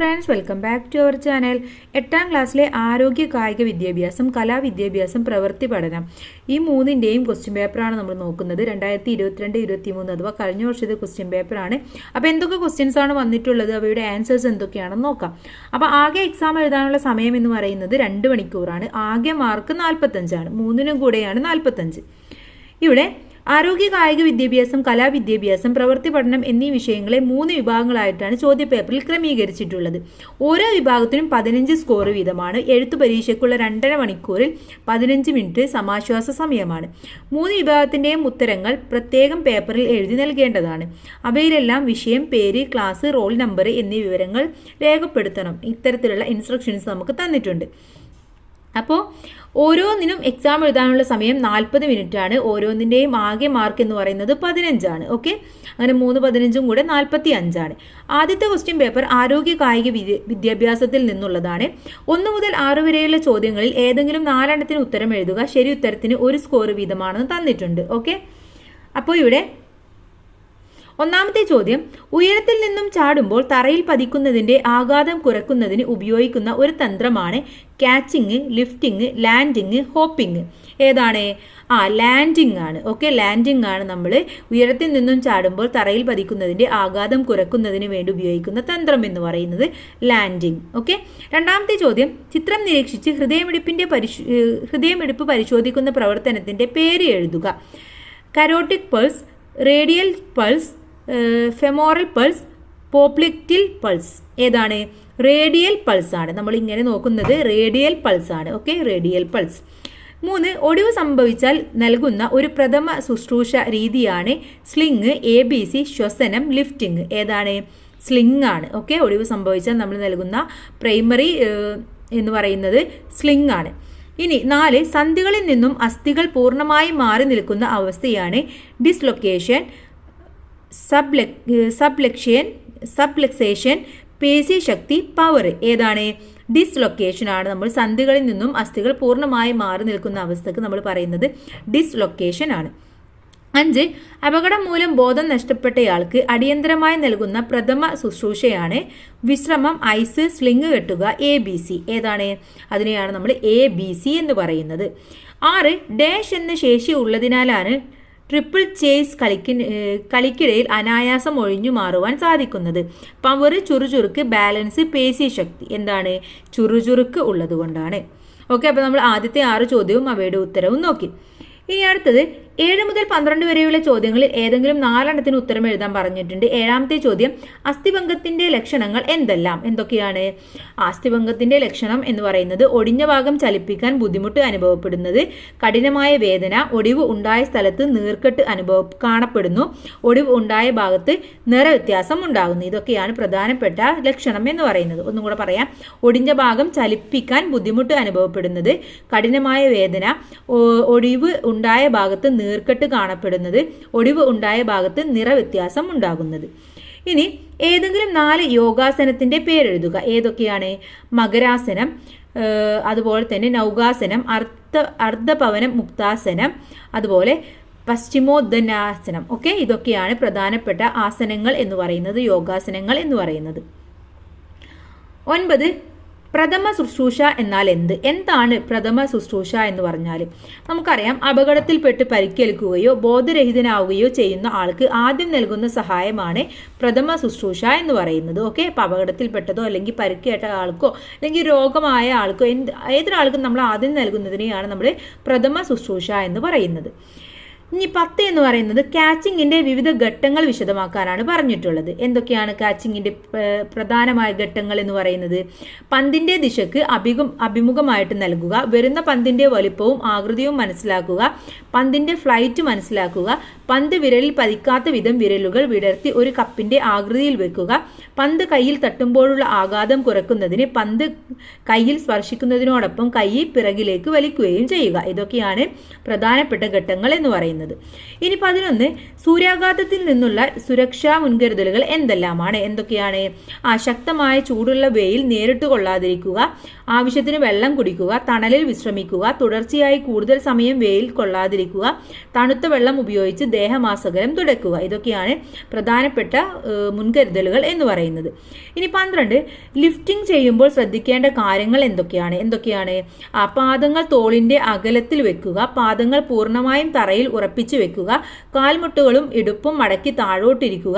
Friends, welcome back to our channel. 8ാം ക്ലാസ്സിലെ ആരോഗ്യ കായിക വിദ്യാഭ്യാസം, കലാവിദ്യാഭ്യാസം, പ്രവൃത്തി പഠനം ഈ മൂന്നിൻ്റെയും ക്വസ്റ്റ്യൻ പേപ്പറാണ് നമ്മൾ നോക്കുന്നത്. 2022-23 അഥവാ കഴിഞ്ഞ വർഷത്തെ ക്വസ്റ്റ്യൻ പേപ്പറാണ്. അപ്പോൾ എന്തൊക്കെ ക്വസ്റ്റ്യൻസ് ആണ് വന്നിട്ടുള്ളത്, അവയുടെ ആൻസേഴ്സ് എന്തൊക്കെയാണെന്ന് നോക്കാം. അപ്പോൾ ആകെ എക്സാം എഴുതാനുള്ള സമയം എന്ന് പറയുന്നത് 2 മണിക്കൂറാണ്. ആകെ മാർക്ക് 45 ആണ്. മൂന്നിനും കൂടെയാണ് 45. ഇവിടെ ആരോഗ്യ കായിക വിദ്യാഭ്യാസം, കലാവിദ്യാഭ്യാസം, പ്രവൃത്തി പഠനം എന്നീ വിഷയങ്ങളെ 3 വിഭാഗങ്ങളായിട്ടാണ് ചോദ്യപേപ്പറിൽ ക്രമീകരിച്ചിട്ടുള്ളത്. ഓരോ വിഭാഗത്തിനും 15 സ്കോർ വീതമാണ്. എഴുത്തു പരീക്ഷയ്ക്കുള്ള 2.5 മണിക്കൂറിൽ 15 മിനിറ്റ് സമാശ്വാസ സമയമാണ്. 3 വിഭാഗത്തിൻ്റെയും ഉത്തരങ്ങൾ പ്രത്യേകം പേപ്പറിൽ എഴുതി നൽകേണ്ടതാണ്. അവയിലെല്ലാം വിഷയം, പേര്, ക്ലാസ്, റോൾ നമ്പർ എന്നീ വിവരങ്ങൾ രേഖപ്പെടുത്തണം. ഇത്തരത്തിലുള്ള ഇൻസ്ട്രക്ഷൻസ് നമുക്ക് തന്നിട്ടുണ്ട്. അപ്പോൾ ഓരോന്നിനും എക്സാം എഴുതാനുള്ള സമയം 40 മിനിറ്റ് ആണ്. ഓരോന്നിൻ്റെയും ആകെ മാർക്ക് എന്ന് പറയുന്നത് 15 ആണ്. ഓക്കെ, അങ്ങനെ 3 15 കൂടെ 45 ആണ്. ആദ്യത്തെ ക്വസ്റ്റ്യൻ പേപ്പർ ആരോഗ്യ കായിക വിദ്യാഭ്യാസത്തിൽ നിന്നുള്ളതാണ്. 1 മുതൽ 6 വരെയുള്ള ചോദ്യങ്ങളിൽ ഏതെങ്കിലും 4 എണ്ണത്തിന് ഉത്തരം എഴുതുക. ശരി ഉത്തരത്തിന് 1 സ്കോർ വീതമാണെന്ന് തന്നിട്ടുണ്ട്. ഓക്കെ, അപ്പോൾ ഇവിടെ ഒന്നാമത്തെ ചോദ്യം, ഉയരത്തിൽ നിന്നും ചാടുമ്പോൾ തറയിൽ പതിക്കുന്നതിന്റെ ആഘാതം കുറയ്ക്കുന്നതിന് ഉപയോഗിക്കുന്ന ഒരു തന്ത്രമാണ് ക്യാച്ചിങ്, ലിഫ്റ്റിംഗ്, ലാൻഡിങ്, ഹോപ്പിംഗ്. ഏതാണ്? ലാൻഡിംഗ് ആണ്. ഓക്കെ, ലാൻഡിംഗ് ആണ് നമ്മൾ ഉയരത്തിൽ നിന്നും ചാടുമ്പോൾ തറയിൽ പതിക്കുന്നതിന്റെ ആഘാതം കുറയ്ക്കുന്നതിന് വേണ്ടി ഉപയോഗിക്കുന്ന തന്ത്രം എന്ന് പറയുന്നത് ലാൻഡിംഗ്. ഓക്കെ, രണ്ടാമത്തെ ചോദ്യം, ചിത്രം നിരീക്ഷിച്ച് ഹൃദയമിടിപ്പ് പരിശോധിക്കുന്ന പ്രവർത്തനത്തിന്റെ പേര് എഴുതുക. Carotid pulse, radial pulse, femoral pulse, popliteal pulse. ഏതാണ്? റേഡിയൽ പൾസ് ആണ്. നമ്മൾ ഇങ്ങനെ നോക്കുന്നത് റേഡിയൽ പൾസ് ആണ്. Okay, radial pulse. 3, ഒടിവ് സംഭവിച്ചാൽ നൽകുന്ന ഒരു പ്രഥമ ശുശ്രൂഷ രീതിയാണ് സ്ലിങ്, ABC, ശ്വസനം, ലിഫ്റ്റിംഗ്. ഏതാണ്? സ്ലിങ് ആണ്. ഓക്കെ, ഒടിവ് സംഭവിച്ചാൽ നമ്മൾ നൽകുന്ന പ്രൈമറി എന്ന് പറയുന്നത് സ്ലിങ് ആണ്. ഇനി 4, സന്ധികളിൽ നിന്നും അസ്ഥികൾ പൂർണ്ണമായി മാറി നിൽക്കുന്ന അവസ്ഥയാണ് ഡിസ്ലൊക്കേഷൻ, സബ്ലക്സേഷൻ, പേശീശക്തി, പവർ. ഏതാണ്? ഡിസ്ലൊക്കേഷൻ ആണ്. നമ്മൾ സന്ധികളിൽ നിന്നും അസ്ഥികൾ പൂർണ്ണമായി മാറി നിൽക്കുന്ന അവസ്ഥക്ക് നമ്മൾ പറയുന്നത് ഡിസ്ലൊക്കേഷൻ ആണ്. 5, അപകടം മൂലം ബോധം നഷ്ടപ്പെട്ടയാൾക്ക് അടിയന്തരമായി നൽകുന്ന പ്രഥമ ശുശ്രൂഷയാണ് വിശ്രമം, ഐസ്, സ്ലിങ് കെട്ടുക, ABC. ഏതാണ്? അതിനെയാണ് നമ്മൾ ABC എന്ന് പറയുന്നത്. 6, ഡാഷ് എന്ന ശേഷി ഉള്ളതിനാലാണ് ട്രിപ്പിൾ ചേസ് കളിക്കിടയിൽ അനായാസം ഒഴിഞ്ഞു മാറുവാൻ സാധിക്കുന്നത്. പവർ, ചുറുചുറുക്ക്, ബാലൻസ്, പേശീശക്തി. എന്താണ്? ചുറുചുറുക്ക് ഉള്ളത് കൊണ്ടാണ്. ഓക്കെ, അപ്പോൾ നമ്മൾ ആദ്യത്തെ 6 ചോദ്യവും അവയുടെ ഉത്തരവും നോക്കി. ഇനി അടുത്തത് 7 മുതൽ 12 വരെയുള്ള ചോദ്യങ്ങളിൽ ഏതെങ്കിലും 4 എണ്ണത്തിന് ഉത്തരം എഴുതാൻ പറഞ്ഞിട്ടുണ്ട്. 7ാമത്തെ ചോദ്യം, അസ്ഥിഭംഗത്തിന്റെ ലക്ഷണങ്ങൾ എന്തെല്ലാം? എന്തൊക്കെയാണ്? അസ്ഥിഭംഗത്തിന്റെ ലക്ഷണം എന്ന് പറയുന്നത് ഒടിഞ്ഞ ഭാഗം ചലിപ്പിക്കാൻ ബുദ്ധിമുട്ട് അനുഭവപ്പെടുന്നത്, കഠിനമായ വേദന, ഒടിവ് ഉണ്ടായ സ്ഥലത്ത് നീർക്കെട്ട് കാണപ്പെടുന്നു, ഒടിവ് ഉണ്ടായ ഭാഗത്ത് നിറവ്യത്യാസം ഉണ്ടാകുന്നു. ഇതൊക്കെയാണ് പ്രധാനപ്പെട്ട ലക്ഷണം എന്ന് പറയുന്നത്. ഒന്നും കൂടെ പറയാം. ഒടിഞ്ഞ ഭാഗം ചലിപ്പിക്കാൻ ബുദ്ധിമുട്ട് അനുഭവപ്പെടുന്നത്, കഠിനമായ വേദന, ഒടിവ് ഉണ്ടായ ഭാഗത്ത് നീർക്കെട്ട് കാണപ്പെടുന്നത്, ഒടിവ് ഉണ്ടായ ഭാഗത്ത് നിറവ്യത്യാസം ഉണ്ടാകുന്നത്. ഇനി ഏതെങ്കിലും 4 യോഗാസനത്തിന്റെ പേരെഴുതുക. ഏതൊക്കെയാണ്? മകരാസനം, അതുപോലെ തന്നെ നൗകാസനം, അർദ്ധപവനം മുക്താസനം, അതുപോലെ പശ്ചിമോദ്ദനാസനം. ഓക്കെ, ഇതൊക്കെയാണ് പ്രധാനപ്പെട്ട ആസനങ്ങൾ എന്ന് പറയുന്നത്, യോഗാസനങ്ങൾ എന്ന് പറയുന്നത്. 9, പ്രഥമ ശുശ്രൂഷ എന്നാൽ എന്താണ് പ്രഥമ ശുശ്രൂഷ എന്ന് പറഞ്ഞാൽ? നമുക്കറിയാം, അപകടത്തിൽപ്പെട്ട് പരിക്കേൽക്കുകയോ ബോധരഹിതനാവുകയോ ചെയ്യുന്ന ആൾക്ക് ആദ്യം നൽകുന്ന സഹായമാണ് പ്രഥമ ശുശ്രൂഷ എന്ന് പറയുന്നത്. ഓക്കെ, അപ്പോൾ അപകടത്തിൽപ്പെട്ടതോ അല്ലെങ്കിൽ പരിക്കേറ്റ ആൾക്കോ അല്ലെങ്കിൽ രോഗമായ ആൾക്കോ ഏതൊരാൾക്കും നമ്മൾ ആദ്യം നൽകുന്നതിനെയാണ് നമ്മൾ പ്രഥമ ശുശ്രൂഷ എന്ന് പറയുന്നത്. ഇനി 10 എന്ന് പറയുന്നത് ക്യാച്ചിങ്ങിന്റെ വിവിധ ഘട്ടങ്ങൾ വിശദമാക്കാനാണ് പറഞ്ഞിട്ടുള്ളത്. എന്തൊക്കെയാണ് ക്യാച്ചിങ്ങിന്റെ പ്രധാനമായ ഘട്ടങ്ങൾ എന്ന് പറയുന്നത്? പന്തിന്റെ ദിശക്ക് അഭിമുഖമായിട്ട് നൽകുക, വരുന്ന പന്തിന്റെ വലിപ്പവും ആകൃതിയും മനസ്സിലാക്കുക, പന്തിന്റെ ഫ്ലൈറ്റ് മനസ്സിലാക്കുക, പന്ത് വിരലിൽ പതിക്കാത്ത വിധം വിരലുകൾ വിടർത്തി ഒരു കപ്പിന്റെ ആകൃതിയിൽ വെക്കുക, പന്ത് കയ്യിൽ തട്ടുമ്പോഴുള്ള ആഘാതം കുറയ്ക്കുന്നതിന് പന്ത് കയ്യിൽ സ്പർശിക്കുന്നതിനോടൊപ്പം കൈ പിറകിലേക്ക് വലിക്കുകയും ചെയ്യുക. ഇതൊക്കെയാണ് പ്രധാനപ്പെട്ട ഘട്ടങ്ങൾ എന്ന് പറയുന്നത്. പറയുന്നത്. ഇനി 11 സൂര്യാഘാതത്തിൽ നിന്നുള്ള സുരക്ഷാ മുൻകരുതലുകൾ എന്തെല്ലാമാണ്? എന്തൊക്കെയാണ്? ശക്തമായ ചൂടുള്ള വെയിൽ നേരിട്ട് കൊള്ളാതിരിക്കുക, ആവശ്യത്തിന് വെള്ളം കുടിക്കുക, തണലിൽ വിശ്രമിക്കുക, തുടർച്ചയായി കൂടുതൽ സമയം വെയിൽ കൊള്ളാതിരിക്കുക, തണുത്ത വെള്ളം ഉപയോഗിച്ച് ദേഹമാസകലം തുടയ്ക്കുക. ഇതൊക്കെയാണ് പ്രധാനപ്പെട്ട മുൻകരുതലുകൾ എന്ന് പറയുന്നത്. ഇനി 12 ലിഫ്റ്റിംഗ് ചെയ്യുമ്പോൾ ശ്രദ്ധിക്കേണ്ട കാര്യങ്ങൾ എന്തൊക്കെയാണ്? പാദങ്ങൾ തോളിന്റെ അകലത്തിൽ വെക്കുക, പാദങ്ങൾ പൂർണ്ണമായും തറയിൽ ഉറപ്പിച്ചു വെക്കുക, കാൽമുട്ടുകളും ഇടുപ്പും മടക്കി താഴോട്ടിരിക്കുക,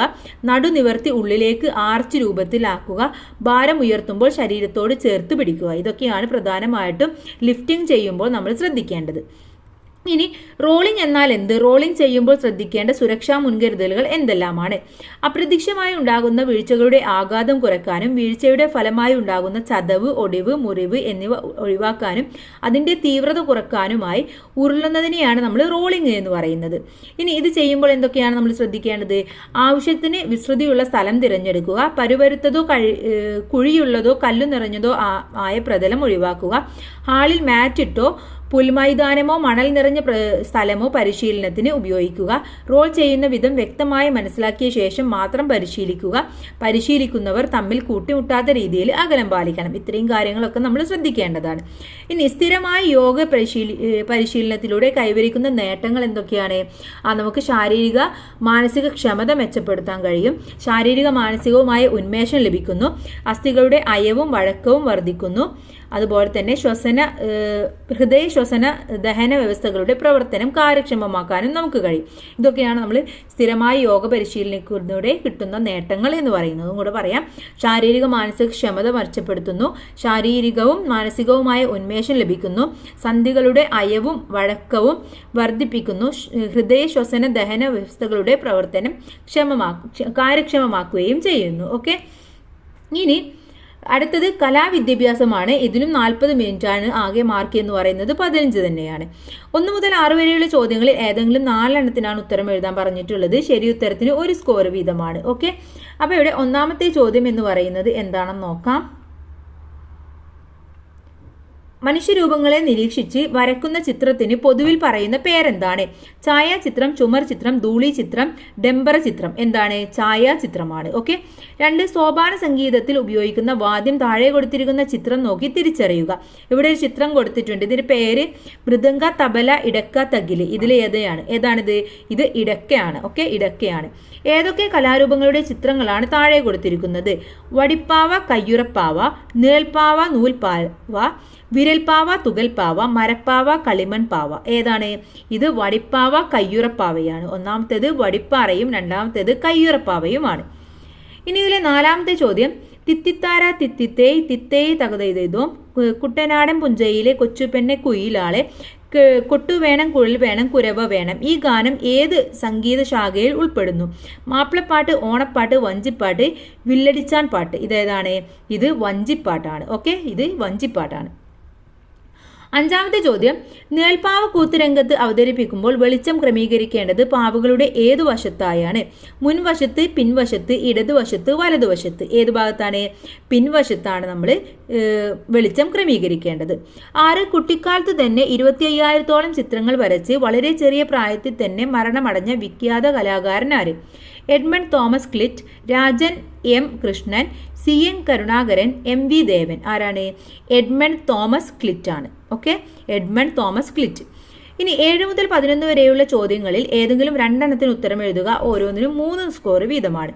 നടുനിവർത്തി ഉള്ളിലേക്ക് ആർച്ച് രൂപത്തിലാക്കുക, ഭാരം ഉയർത്തുമ്പോൾ ശരീരത്തോട് ചേർത്ത് പിടിക്കുക. ഇതൊക്കെയാണ് പ്രധാനമായിട്ടും ലിഫ്റ്റിംഗ് ചെയ്യുമ്പോൾ നമ്മൾ ശ്രദ്ധിക്കേണ്ടത്. ഇനി റോളിംഗ് എന്നാൽ എന്ത്? റോളിംഗ് ചെയ്യുമ്പോൾ ശ്രദ്ധിക്കേണ്ട സുരക്ഷാ മുൻകരുതലുകൾ എന്തെല്ലാമാണ്? അപ്രതീക്ഷിതമായി ഉണ്ടാകുന്ന വീഴ്ചകളുടെ ആഘാതം കുറയ്ക്കാനും വീഴ്ചയുടെ ഫലമായി ഉണ്ടാകുന്ന ചതവ്, ഒടിവ്, മുറിവ് എന്നിവ ഒഴിവാക്കാനും അതിൻ്റെ തീവ്രത കുറയ്ക്കാനുമായി ഉരുളുന്നതിനെയാണ് നമ്മൾ റോളിംഗ് എന്ന് പറയുന്നത്. ഇനി ഇത് ചെയ്യുമ്പോൾ എന്തൊക്കെയാണ് നമ്മൾ ശ്രദ്ധിക്കേണ്ടത്? ആവശ്യത്തിന് വിസ്തൃതിയുള്ള സ്ഥലം തിരഞ്ഞെടുക്കുക, പരുപരുത്തതോ കുഴിയുള്ളതോ കല്ലു നിറഞ്ഞതോ ആയ പ്രതലം ഒഴിവാക്കുക, ഹാളിൽ മാറ്റിട്ടോ പുൽമൈതാനമോ മണൽ നിറഞ്ഞ സ്ഥലമോ പരിശീലനത്തിന് ഉപയോഗിക്കുക, റോൾ ചെയ്യുന്ന വിധം വ്യക്തമായി മനസ്സിലാക്കിയ ശേഷം മാത്രം പരിശീലിക്കുക, പരിശീലിക്കുന്നവർ തമ്മിൽ കൂട്ടിമുട്ടാത്ത രീതിയിൽ അകലം പാലിക്കണം. ഇത്രയും കാര്യങ്ങളൊക്കെ നമ്മൾ ശ്രദ്ധിക്കേണ്ടതാണ്. ഇനി സ്ഥിരമായ യോഗ പരിശീലനത്തിലൂടെ കൈവരിക്കുന്ന നേട്ടങ്ങൾ എന്തൊക്കെയാണ്? നമുക്ക് ശാരീരിക മാനസിക ക്ഷമത മെച്ചപ്പെടുത്താൻ കഴിയും, ശാരീരിക മാനസികവുമായ ഉന്മേഷം ലഭിക്കുന്നു, അസ്ഥികളുടെ അയവും വഴക്കവും വർദ്ധിക്കുന്നു, അതുപോലെ തന്നെ ഹൃദയ ശ്വസന ദഹന വ്യവസ്ഥകളുടെ പ്രവർത്തനം കാര്യക്ഷമമാക്കാനും നമുക്ക് കഴിയും. ഇതൊക്കെയാണ് നമ്മൾ സ്ഥിരമായി യോഗ പരിശീലനത്തിലൂടെ കിട്ടുന്ന നേട്ടങ്ങൾ എന്ന് പറയുന്നത്. കൂടെ പറയാം, ശാരീരിക മാനസിക ക്ഷമത മെച്ചപ്പെടുത്തുന്നു, ശാരീരികവും മാനസികവുമായ ഉന്മേഷം ലഭിക്കുന്നു, സന്ധികളുടെ അയവും വഴക്കവും വർദ്ധിപ്പിക്കുന്നു, ഹൃദയ ശ്വസന ദഹന വ്യവസ്ഥകളുടെ പ്രവർത്തനം കാര്യക്ഷമമാക്കുകയും ചെയ്യുന്നു. ഓക്കെ, ഇനി അടുത്തത് കലാവിദ്യാഭ്യാസമാണ്. ഇതിലും 40 മിനിറ്റാണ് ആകെ മാർക്ക് എന്ന് പറയുന്നത് 15 തന്നെയാണ്. 1 മുതൽ 6 വരെയുള്ള ചോദ്യങ്ങളിൽ ഏതെങ്കിലും 4 എണ്ണത്തിനാണ് ഉത്തരം എഴുതാൻ പറഞ്ഞിട്ടുള്ളത്. ശരി ഉത്തരത്തിന് 1 സ്കോർ വീതമാണ്. ഓക്കെ, അപ്പോൾ ഇവിടെ ഒന്നാമത്തെ ചോദ്യം എന്ന് പറയുന്നത് എന്താണെന്ന് നോക്കാം. മനുഷ്യരൂപങ്ങളെ നിരീക്ഷിച്ച് വരക്കുന്ന ചിത്രത്തിന് പൊതുവിൽ പറയുന്ന പേരെന്താണ്? ഛായാചിത്രം, ചുമർ ചിത്രം, ധൂളി ചിത്രം, ഡംബര ചിത്രം. എന്താണ്? ഛായാചിത്രമാണ്. ഓക്കെ. 2 സോപാന സംഗീതത്തിൽ ഉപയോഗിക്കുന്ന വാദ്യം താഴെ കൊടുത്തിരിക്കുന്ന ചിത്രം നോക്കി തിരിച്ചറിയുക. ഇവിടെ ഒരു ചിത്രം കൊടുത്തിട്ടുണ്ട്. ഇതിന്റെ പേര് മൃദംഗ, തബല, ഇടക്ക, തകില്. ഇതിൽ ഏതാണിത്? ഇത് ഇടക്കയാണ്. ഓക്കെ, ഇടക്കയാണ്. ഏതൊക്കെ കലാരൂപങ്ങളുടെ ചിത്രങ്ങളാണ് താഴെ കൊടുത്തിരിക്കുന്നത്? വടിപ്പാവ, കയ്യുറപ്പാവ, നിഴൽപ്പാവ, നൂൽപ്പാവ, വിരൽപ്പാവ, തുകൽപ്പാവ, മരപ്പാവ, കളിമൺ പാവ. ഏതാണ്? ഇത് വടിപ്പാവ, കയ്യുറപ്പാവയാണ്. ഒന്നാമത്തേത് വടിപ്പാറയും രണ്ടാമത്തേത് കയ്യുറപ്പാവയുമാണ്. ഇനി ഇതിലെ 4ാമത്തെ ചോദ്യം, തിത്തിത്താര തിത്തിത്തേയ് തിത്തേയ് തകതൈതോ കുട്ടനാടൻ പുഞ്ചയിലെ കൊച്ചുപെണ്ണെ കുയിലാളെ കൊട്ടു വേണം, കുഴൽ വേണം, കുരവ വേണം. ഈ ഗാനം ഏത് സംഗീത ശാഖയിൽ ഉൾപ്പെടുന്നു? മാപ്പിളപ്പാട്ട്, ഓണപ്പാട്ട്, വഞ്ചിപ്പാട്ട്, വില്ലടിച്ചാൻ പാട്ട്. ഇതേതാണ്? ഇത് വഞ്ചിപ്പാട്ടാണ്. ഓക്കെ, ഇത് വഞ്ചിപ്പാട്ടാണ്. 5ാമത്തെ ചോദ്യം, നിഴൽപ്പാവ കൂത്തുരംഗത്ത് അവതരിപ്പിക്കുമ്പോൾ വെളിച്ചം ക്രമീകരിക്കേണ്ടത് പാവകളുടെ ഏതു വശത്തായാണ്? മുൻവശത്ത്, പിൻവശത്ത്, ഇടതുവശത്ത്, വലതുവശത്ത്. ഏത് ഭാഗത്താണ്? പിൻവശത്താണ് നമ്മൾ വെളിച്ചം ക്രമീകരിക്കേണ്ടത്. 6 കുട്ടിക്കാലത്ത് തന്നെ 25,000-ഓളം ചിത്രങ്ങൾ വരച്ച് വളരെ ചെറിയ പ്രായത്തിൽ തന്നെ മരണമടഞ്ഞ വിഖ്യാത കലാകാരൻ ആര്? Edmund Thomas Clint, Rajan M Krishnan, CN Karunakaran, MV Devan. ആരാണ്? എഡ്മണ്ട് തോമസ് ക്ലിറ്റ് ആണ്. Okay, Edmund Thomas Clint. ഇനി 7 മുതൽ 11 വരെയുള്ള ചോദ്യങ്ങളിൽ ഏതെങ്കിലും 2 എണ്ണത്തിന് ഉത്തരം എഴുതുക. ഓരോന്നിനും 3 സ്കോർ വീതമാണ്.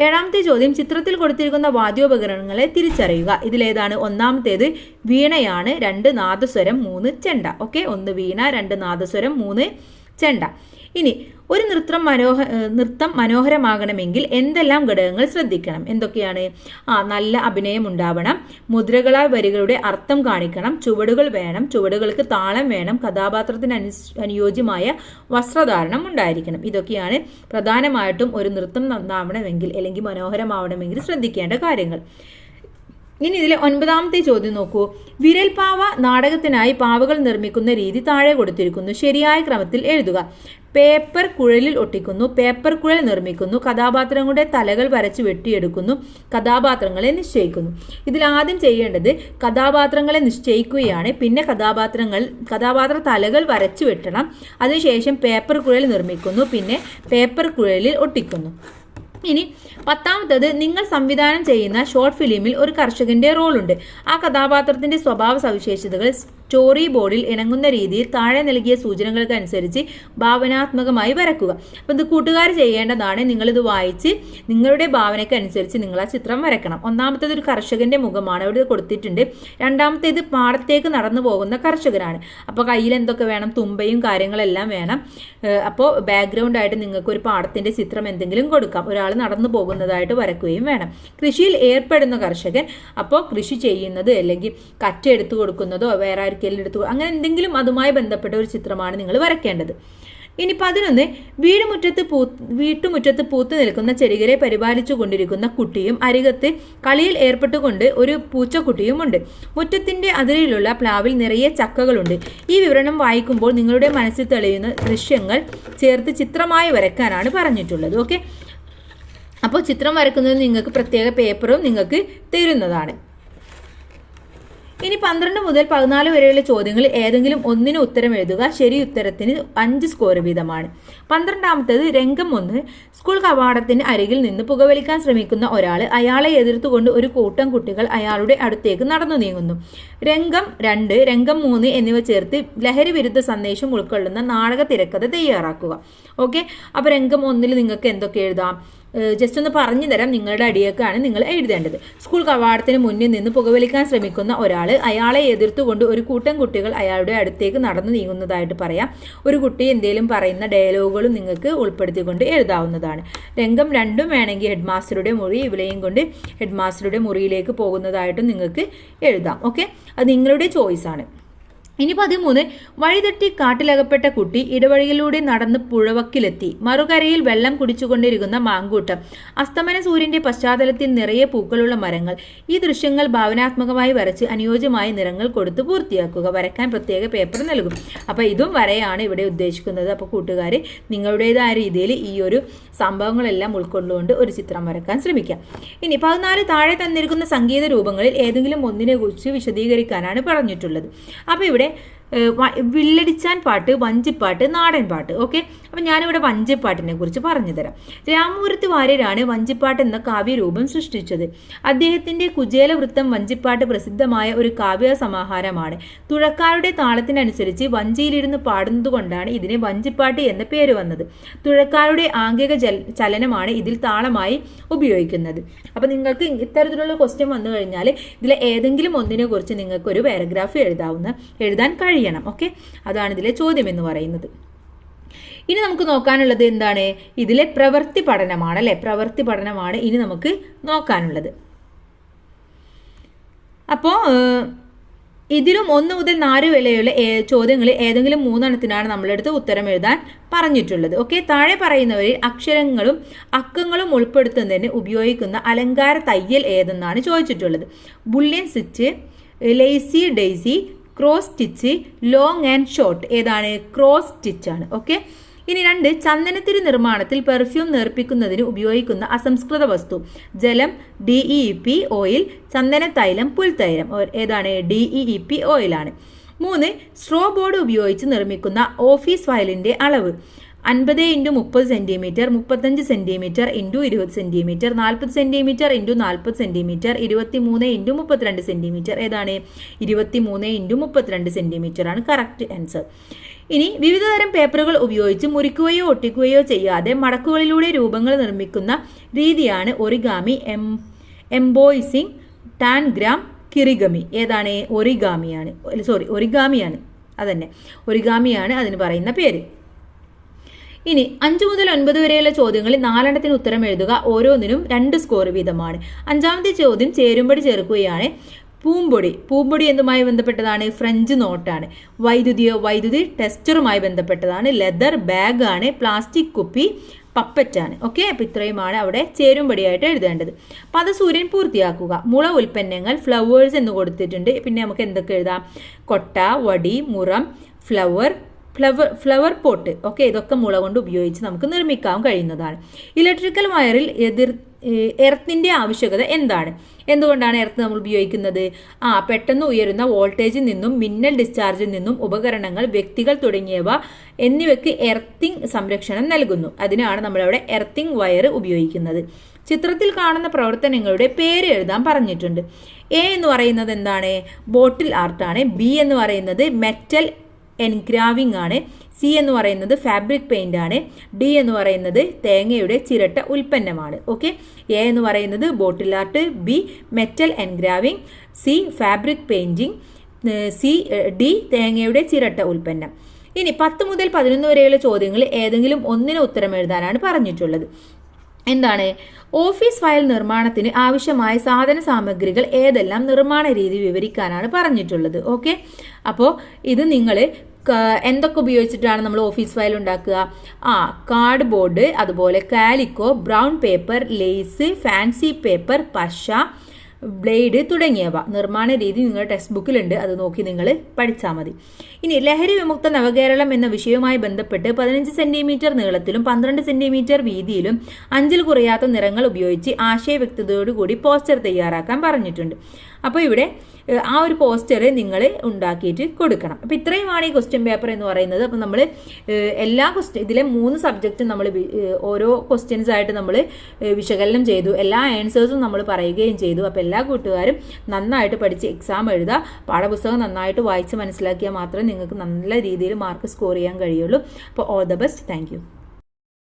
7ാമത്തെ ചോദ്യം, ചിത്രത്തിൽ കൊടുത്തിരിക്കുന്ന വാദ്യോപകരണങ്ങളെ തിരിച്ചറിയുക. ഇതിലേതാണ്? ഒന്നാമത്തേത് വീണയാണ്, 2 നാദസ്വരം, 3 ചെണ്ട. ഓക്കെ, 1 വീണ, 2 നാദസ്വരം, 3 ചെണ്ട. ഇനി ഒരു നൃത്തം മനോഹരമാകണമെങ്കിൽ എന്തെല്ലാം ഘടകങ്ങൾ ശ്രദ്ധിക്കണം? എന്തൊക്കെയാണ്? നല്ല അഭിനയം ഉണ്ടാവണം, മുദ്രകളായ വരികളുടെ അർത്ഥം കാണിക്കണം, ചുവടുകൾ വേണം, ചുവടുകൾക്ക് താളം വേണം, കഥാപാത്രത്തിന് അനുയോജ്യമായ വസ്ത്രധാരണം ഉണ്ടായിരിക്കണം. ഇതൊക്കെയാണ് പ്രധാനമായിട്ടും ഒരു നൃത്തം നന്നാവണമെങ്കിൽ അല്ലെങ്കിൽ മനോഹരമാവണമെങ്കിൽ ശ്രദ്ധിക്കേണ്ട കാര്യങ്ങൾ. ഇനി ഇതിലെ 9ാമത്തെ ചോദ്യം നോക്കൂ. വിരൽപാവ നാടകത്തിനായി പാവകൾ നിർമ്മിക്കുന്ന രീതി താഴെ കൊടുത്തിരിക്കുന്നു. ശരിയായ ക്രമത്തിൽ എഴുതുക. പേപ്പർ കുഴലിൽ ഒട്ടിക്കുന്നു, പേപ്പർ കുഴൽ നിർമ്മിക്കുന്നു, കഥാപാത്രങ്ങളുടെ തലകൾ വരച്ച് വെട്ടിയെടുക്കുന്നു, കഥാപാത്രങ്ങളെ നിശ്ചയിക്കുന്നു. ഇതിൽ ആദ്യം ചെയ്യേണ്ടത് കഥാപാത്രങ്ങളെ നിശ്ചയിക്കുകയാണ്. പിന്നെ കഥാപാത്ര തലകൾ വരച്ച് വെട്ടണം. അതിനുശേഷം പേപ്പർ കുഴൽ നിർമ്മിക്കുന്നു, പിന്നെ പേപ്പർ കുഴലിൽ ഒട്ടിക്കുന്നു. ഇനി 10ാമത്തേത്, നിങ്ങൾ സംവിധാനം ചെയ്യുന്ന ഷോർട്ട് ഫിലിമിൽ ഒരു കർഷകന്റെ റോളുണ്ട്. ആ കഥാപാത്രത്തിന്റെ സ്വഭാവ സവിശേഷതകൾ സ്റ്റോറി ബോർഡിൽ ഇണങ്ങുന്ന രീതിയിൽ താഴെ നൽകിയ സൂചനകൾക്ക് അനുസരിച്ച് ഭാവനാത്മകമായി വരക്കുക. അപ്പം ഇത് കൂട്ടുകാർ ചെയ്യേണ്ടതാണ്. നിങ്ങളിത് വായിച്ച് നിങ്ങളുടെ ഭാവനയ്ക്ക് അനുസരിച്ച് നിങ്ങൾ ആ ചിത്രം വരയ്ക്കണം. 1ാമത്തേത് ഒരു കർഷകന്റെ മുഖമാണ്, അവിടെ കൊടുത്തിട്ടുണ്ട്. 2ാമത്തേത് പാടത്തേക്ക് നടന്നു പോകുന്ന കർഷകനാണ്. അപ്പോൾ കയ്യിൽ എന്തൊക്കെ വേണം? തുമ്പയും കാര്യങ്ങളെല്ലാം വേണം. അപ്പോൾ ബാക്ക്ഗ്രൗണ്ട് ആയിട്ട് നിങ്ങൾക്ക് ഒരു പാടത്തിന്റെ ചിത്രം എന്തെങ്കിലും കൊടുക്കാം. ഒരാൾ നടന്നു പോകുന്നതായിട്ട് വരക്കുകയും വേണം. കൃഷിയിൽ ഏർപ്പെടുന്ന കർഷകൻ, അപ്പോൾ കൃഷി ചെയ്യുന്നത് അല്ലെങ്കിൽ കറ്റെടുത്തു കൊടുക്കുന്നതോ വേറെ ആർക്കെല്ലാം എടുത്തു അങ്ങനെ എന്തെങ്കിലും അതുമായി ബന്ധപ്പെട്ട ഒരു ചിത്രമാണ് നിങ്ങൾ വരയ്ക്കേണ്ടത്. ഇനി 11, വീട്ടുമുറ്റത്ത് പൂത്തു നിൽക്കുന്ന ചെടികളെ പരിപാലിച്ചു കൊണ്ടിരിക്കുന്ന കുട്ടിയും അരികത്ത് കളിയിൽ ഏർപ്പെട്ടുകൊണ്ട് ഒരു പൂച്ചക്കുട്ടിയുമുണ്ട്. മുറ്റത്തിന്റെ അതിരിലുള്ള പ്ലാവിൽ നിറയെ ചക്കകളുണ്ട്. ഈ വിവരണം വായിക്കുമ്പോൾ നിങ്ങളുടെ മനസ്സിൽ തെളിയുന്ന ദൃശ്യങ്ങൾ ചേർത്ത് ചിത്രമായി വരയ്ക്കാനാണ് പറഞ്ഞിട്ടുള്ളത്. ഓക്കെ, അപ്പോൾ ചിത്രം വരയ്ക്കുന്നത് നിങ്ങൾക്ക് പ്രത്യേക പേപ്പറും നിങ്ങൾക്ക് തരുന്നതാണ്. ഇനി 12 മുതൽ 14 വരെയുള്ള ചോദ്യങ്ങളിൽ ഏതെങ്കിലും ഒന്നിന് ഉത്തരം എഴുതുക. ശരി ഉത്തരത്തിന് 5 സ്കോർ വീതമാണ്. 12ാമത്തേത്, രംഗം 1, സ്കൂൾ കവാടത്തിന് അരികിൽ നിന്ന് പുകവലിക്കാൻ ശ്രമിക്കുന്ന ഒരാൾ, അയാളെ എതിർത്തുകൊണ്ട് ഒരു കൂട്ടം കുട്ടികൾ അയാളുടെ അടുത്തേക്ക് നടന്നു നീങ്ങുന്നു. രംഗം 2, രംഗം 3 എന്നിവ ചേർത്ത് ലഹരി വിരുദ്ധ സന്ദേശം ഉൾക്കൊള്ളുന്ന നാടക തിരക്കഥ തയ്യാറാക്കുക. ഓക്കെ, അപ്പോൾ രംഗം 1 നിങ്ങൾക്ക് എന്തൊക്കെ എഴുതാം? ജസ്റ്റ് ഒന്ന് പറഞ്ഞു തരാം. നിങ്ങളുടെ അടിയേക്കാണ് നിങ്ങൾ എഴുതേണ്ടത്. സ്കൂൾ കവാടത്തിന് മുന്നിൽ നിന്ന് പുകവലിക്കാൻ ശ്രമിക്കുന്ന ഒരാൾ, അയാളെ എതിർത്തുകൊണ്ട് ഒരു കൂട്ടം കുട്ടികൾ അയാളുടെ അടുത്തേക്ക് നടന്നു നീങ്ങുന്നതായിട്ട് പറയാം. ഒരു കുട്ടി എന്തെങ്കിലും പറയുന്ന ഡയലോഗുകളും നിങ്ങൾക്ക് ഉൾപ്പെടുത്തിക്കൊണ്ട് എഴുതാവുന്നതാണ്. രംഗം 2 വേണമെങ്കിൽ ഹെഡ് മാസ്റ്ററുടെ മുറി, ഇവിടെയും കൊണ്ട് ഹെഡ് മാസ്റ്ററുടെ മുറിയിലേക്ക് പോകുന്നതായിട്ടും നിങ്ങൾക്ക് എഴുതാം. ഓക്കെ, അത് നിങ്ങളുടെ ചോയ്സാണ്. ഇനി 13, വഴിതെറ്റി കാട്ടിലകപ്പെട്ട കുട്ടി ഇടവഴിയിലൂടെ നടന്ന് പുഴവക്കിലെത്തി. മറുകരയിൽ വെള്ളം കുടിച്ചുകൊണ്ടിരിക്കുന്ന മാങ്കൂട്ടം, അസ്തമന സൂര്യന്റെ പശ്ചാത്തലത്തിൽ നിറയെ പൂക്കളുള്ള മരങ്ങൾ. ഈ ദൃശ്യങ്ങൾ ഭാവനാത്മകമായി വരച്ച് അനുയോജ്യമായ നിറങ്ങൾ കൊടുത്ത് പൂർത്തിയാക്കുക. വരയ്ക്കാൻ പ്രത്യേക പേപ്പർ നൽകും. അപ്പോൾ ഇതും വരയാണ് ഇവിടെ ഉദ്ദേശിക്കുന്നത്. അപ്പോൾ കൂട്ടുകാർ നിങ്ങളുടേതായ രീതിയിൽ ഈ ഒരു സംഭവങ്ങളെല്ലാം ഉൾക്കൊണ്ടുകൊണ്ട് ഒരു ചിത്രം വരയ്ക്കാൻ ശ്രമിക്കാം. ഇനി 14, താഴെ തന്നിരിക്കുന്ന സംഗീത രൂപങ്ങളിൽ ഏതെങ്കിലും ഒന്നിനെ കുറിച്ച് വിശദീകരിക്കാനാണ് പറഞ്ഞിട്ടുള്ളത്. അപ്പോൾ ഇവിടെ വില്ലടിച്ചാൻ പാട്ട്, വഞ്ചിപ്പാട്ട്, നാടൻ പാട്ട്. ഓക്കെ, അപ്പം ഞാനിവിടെ വഞ്ചിപ്പാട്ടിനെ കുറിച്ച് പറഞ്ഞു തരാം. രാമപുരത്ത് വാര്യരാണ് വഞ്ചിപ്പാട്ട് എന്ന കാവ്യരൂപം സൃഷ്ടിച്ചത്. അദ്ദേഹത്തിന്റെ കുചേലവൃത്തം വഞ്ചിപ്പാട്ട് പ്രസിദ്ധമായ ഒരു കാവ്യ സമാഹാരമാണ്. തുഴക്കാരുടെ താളത്തിനനുസരിച്ച് വഞ്ചിയിലിരുന്ന് പാടുന്നത് കൊണ്ടാണ് ഇതിന് വഞ്ചിപ്പാട്ട് എന്ന പേര് വന്നത്. തുഴക്കാരുടെ ആംഗിക ചലനമാണ് ഇതിൽ താളമായി ഉപയോഗിക്കുന്നത്. അപ്പം നിങ്ങൾക്ക് ഇത്തരത്തിലുള്ള ക്വസ്റ്റ്യൻ വന്നു കഴിഞ്ഞാൽ ഇതിലെ ഏതെങ്കിലും ഒന്നിനെ കുറിച്ച് നിങ്ങൾക്ക് ഒരു പാരഗ്രാഫ് എഴുതാൻ കഴിയണം. ഓക്കെ, അതാണ് ഇതിലെ ചോദ്യം എന്ന് പറയുന്നത്. ഇനി നമുക്ക് നോക്കാനുള്ളത് എന്താണ്? ഇതിലെ പ്രവൃത്തി പഠനമാണ് അല്ലെ. പ്രവൃത്തി പഠനമാണ് ഇനി നമുക്ക് നോക്കാനുള്ളത്. അപ്പോൾ ഇതിലും 1 മുതൽ 4 വരെയുള്ള ചോദ്യങ്ങളിൽ ഏതെങ്കിലും 3 നമ്മളെടുത്ത് ഉത്തരം എഴുതാൻ പറഞ്ഞിട്ടുള്ളത്. ഓക്കെ, താഴെ പറയുന്നവരിൽ അക്ഷരങ്ങളും അക്കങ്ങളും ഉൾപ്പെടുത്തുന്നതിന് ഉപയോഗിക്കുന്ന അലങ്കാര തയ്യൽ ഏതെന്നാണ് ചോദിച്ചിട്ടുള്ളത്. Bullion stitch, lazy Daisy, cross stitch, long and short. ഏതാണ്? ക്രോസ് സ്റ്റിച്ച് ആണ്. ഓക്കെ, ഇനി 2, ചന്ദനത്തിരി നിർമ്മാണത്തിൽ പെർഫ്യൂം നേർപ്പിക്കുന്നതിന് ഉപയോഗിക്കുന്ന അസംസ്കൃത വസ്തു. ജലം, DEEP ഓയിൽ, ചന്ദന തൈലം, പുൽത്തൈലം. ഏതാണ്? DEEP ഓയിലാണ്. 3, സ്ട്രോ ബോർഡ് ഉപയോഗിച്ച് നിർമ്മിക്കുന്ന ഓഫീസ് ഫയലിന്റെ അളവ് 50 × 30 centimetre, 35 centimetre × 20 centimetre, 40 centimetre × 40 centimetre, 23 × 32 centimetre. ഏതാണ്? 23 × 32 സെന്റിമീറ്റർ ആണ് കറക്റ്റ് ആൻസർ. ഇനി വിവിധതരം പേപ്പറുകൾ ഉപയോഗിച്ച് മുറിക്കുകയോ ഒട്ടിക്കുകയോ ചെയ്യാതെ മടക്കുകളിലൂടെ രൂപങ്ങൾ നിർമ്മിക്കുന്ന രീതിയാണ് ഒറിഗാമി, എംബോയിസിംഗ്, ടാൻഗ്രാം, കിറിഗമി. ഏതാണ്? ഒറിഗാമിയാണ്. അതന്നെ, ഒറിഗാമിയാണ് അതിന് പറയുന്ന പേര്. ഇനി 5 മുതൽ 9 വരെയുള്ള ചോദ്യങ്ങളിൽ 4 ഉത്തരം എഴുതുക. ഓരോന്നിനും 2 സ്കോർ വീതമാണ്. 5ാമത്തെ ചോദ്യം ചേരുംപടി ചേർക്കുകയാണ്. പൂമ്പൊടി എന്തുമായി ബന്ധപ്പെട്ടതാണ്? ഫ്രഞ്ച് നോട്ടാണ്. വൈദ്യുതി ടെസ്റ്ററുമായി ബന്ധപ്പെട്ടതാണ്. ലെതർ ബാഗ് ആണ്. പ്ലാസ്റ്റിക് കുപ്പി പപ്പറ്റാണ്. ഓക്കെ, അപ്പോൾ ഇത്രയുമാണ് അവിടെ ചേരുംപടിയായിട്ട് എഴുതേണ്ടത്. പദസൂര്യൻ പൂർത്തിയാക്കുക. മുള ഉൽപ്പന്നങ്ങൾ ഫ്ലവേഴ്സ് എന്ന് കൊടുത്തിട്ടുണ്ട്. പിന്നെ നമുക്ക് എന്തൊക്കെ എഴുതാം? കൊട്ട, വടി, മുറം, ഫ്ലവർ പോട്ട്. ഓക്കെ, ഇതൊക്കെ മുള കൊണ്ട് ഉപയോഗിച്ച് നമുക്ക് നിർമ്മിക്കാൻ കഴിയുന്നതാണ്. ഇലക്ട്രിക്കൽ വയറിൽ എർത്തിന്റെ ആവശ്യകത എന്താണ്? എന്തുകൊണ്ടാണ് എർത്ത് നമ്മൾ ഉപയോഗിക്കുന്നത്? പെട്ടെന്ന് ഉയരുന്ന വോൾട്ടേജിൽ നിന്നും മിന്നൽ ഡിസ്ചാർജിൽ നിന്നും ഉപകരണങ്ങൾ, വ്യക്തികൾ തുടങ്ങിയവ എന്നിവയ്ക്ക് എർത്തിങ് സംരക്ഷണം നൽകുന്നു. അതിനാണ് നമ്മളവിടെ എർത്തിങ് വയർ ഉപയോഗിക്കുന്നത്. ചിത്രത്തിൽ കാണുന്ന പ്രവർത്തനങ്ങളുടെ പേര് എഴുതാൻ പറഞ്ഞിട്ടുണ്ട്. എ എന്ന് പറയുന്നത് എന്താണ്? ബോട്ടിൽ ആർട്ടാണ്. ബി എന്ന് പറയുന്നത് മെറ്റൽ എൻഗ്രാവിംഗ് ആണ്. സി എന്ന് പറയുന്നത് ഫാബ്രിക് പെയിന്റ് ആണ്. ഡി എന്ന് പറയുന്നത് തേങ്ങയുടെ ചിരട്ട ഉൽപ്പന്നമാണ്. ഓക്കെ, എ എന്ന് പറയുന്നത് bottle art, B metal engraving, C fabric painting, D തേങ്ങയുടെ ചിരട്ട ഉൽപ്പന്നം. ഇനി 10 മുതൽ 11 വരെയുള്ള ചോദ്യങ്ങൾ ഏതെങ്കിലും ഒന്നിന് ഉത്തരം എഴുതാനാണ് പറഞ്ഞിട്ടുള്ളത്. എന്താണ്? ഓഫീസ് ഫയൽ നിർമ്മാണത്തിന് ആവശ്യമായ സാധന സാമഗ്രികൾ ഏതെല്ലാം നിർമ്മാണ രീതി വിവരിക്കാനാണ് പറഞ്ഞിട്ടുള്ളത്. ഓക്കെ, അപ്പോൾ ഇത് നിങ്ങൾ എന്തൊക്കെ ഉപയോഗിച്ചിട്ടാണ് നമ്മൾ ഓഫീസ് ഫയൽ ഉണ്ടാക്കുക? കാർഡ് ബോർഡ്, അതുപോലെ calico, brown paper, lace, fancy paper, പശ, ബ്ലേഡ് തുടങ്ങിയവ. നിർമ്മാണ രീതി നിങ്ങളുടെ ടെക്സ്റ്റ് ബുക്കിലുണ്ട്, അത് നോക്കി നിങ്ങൾ പഠിച്ചാൽ മതി. ഇനി ലഹരി വിമുക്ത നവകേരളം എന്ന വിഷയവുമായി ബന്ധപ്പെട്ട് 15 സെന്റിമീറ്റർ നീളത്തിലും 12 സെന്റിമീറ്റർ വീതിയിലും 5ൽ കുറയാത്ത നിറങ്ങൾ ഉപയോഗിച്ച് ആശയവ്യക്തതയോടുകൂടി പോസ്റ്റർ തയ്യാറാക്കാൻ പറഞ്ഞിട്ടുണ്ട്. അപ്പോൾ ഇവിടെ ആ ഒരു പോസ്റ്റർ നിങ്ങൾ ഉണ്ടാക്കിയിട്ട് കൊടുക്കണം. അപ്പോൾ ഇത്രയുമാണ് ഈ ക്വസ്റ്റ്യൻ പേപ്പർ എന്ന് പറയുന്നത്. അപ്പോൾ നമ്മൾ എല്ലാ ഇതിലെ 3 സബ്ജക്റ്റും നമ്മൾ ഓരോ ക്വസ്റ്റ്യൻസ് ആയിട്ട് നമ്മൾ വിശകലനം ചെയ്തു. എല്ലാ ആൻസേഴ്സും നമ്മൾ പറയുകയും ചെയ്തു. അപ്പോൾ എല്ലാ കൂട്ടുകാരും നന്നായിട്ട് പഠിച്ച് എക്സാം എഴുതുക. പാഠപുസ്തകം നന്നായിട്ട് വായിച്ച് മനസ്സിലാക്കിയാൽ മാത്രമേ നിങ്ങൾക്ക് നല്ല രീതിയിൽ മാർക്ക് സ്കോർ ചെയ്യാൻ കഴിയുള്ളൂ. അപ്പോൾ all the best. Thank you.